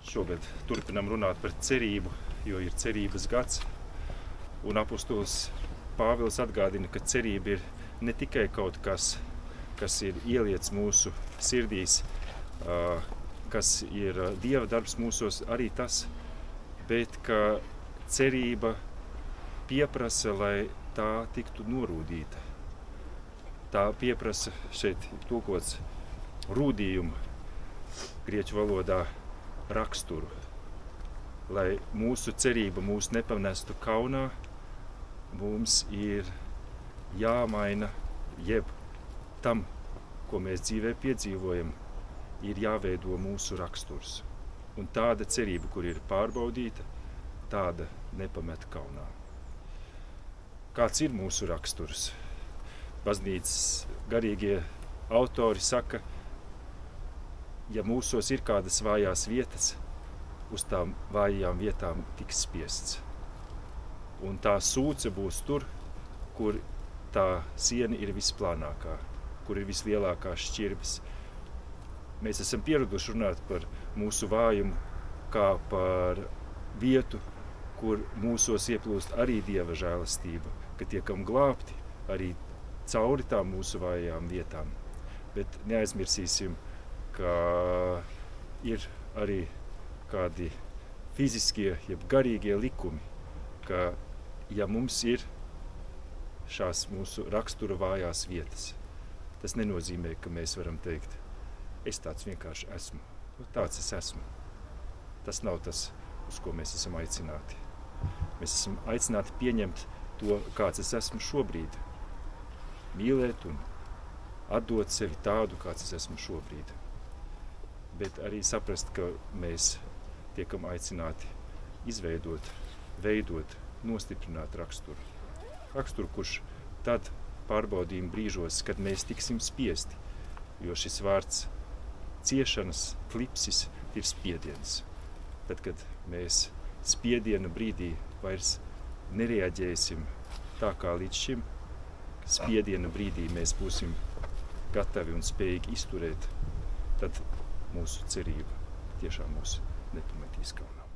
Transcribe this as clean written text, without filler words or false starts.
Šogad turpinam runāt par cerību, jo ir cerības gads. Un apostols Pāvils atgādina, ka cerība ir ne tikai kaut kas, kas ir ieliets mūsu sirdīs, kas ir Dieva darbs mūsos, arī tas, bet ka cerība pieprasa, lai tā tiktu norūdīta. Tā pieprasa, šeit tulkots, rūdījumu, grieķu valodā raksturu, lai mūsu cerība mūs nepamestu kaunā, mums ir jāmaina, jeb tam, ko mēs dzīvē piedzīvojam, ir jāveido mūsu raksturs. Un tāda cerība, kur ir pārbaudīta, tāda nepamet kaunā. Kāds ir mūsu raksturs? Baznīcas garīgie autori saka, ja mūsos ir kādas vājās vietas, uz tām vājām vietām tiks spiests. Un tā sūce būs tur, kur tā siena ir visplānākā, kur ir vislielākās šķirbes. Mēs esam pieraduši runāt par mūsu vājumu kā par vietu, kur mūsos ieplūst arī Dieva žēlastība, ka tiekam glābti arī cauri tām mūsu vājām vietām. Bet neaizmirsīsim, ka ir arī kādi fiziskie, jeb garīgie likumi, ka ja mums ir šās mūsu rakstura vājās vietas, tas nenozīmē, ka mēs varam teikt, es tāds vienkārši esmu, tāds es esmu. Tas nav tas, uz ko mēs esam aicināti. Mēs esam aicināti pieņemt to, kāds es esmu šobrīd, mīlēt un atdot sevi tādu, kāds es esmu šobrīd. Bet arī saprast, ka mēs tiekam aicināti izveidot, veidot, nostiprināt raksturu. Raksturu, kurš tad pārbaudījuma brīžos, kad mēs tiksim spiesti, jo šis vārds ciešanas, klipsis ir spiediens. Tad, kad mēs spiediena brīdī vairs nereaģēsim tā kā līdz šim, spiediena brīdī mēs būsim gatavi un spējīgi izturēt, tad mūsu cerība tiešām mūs nepametīs kaunā.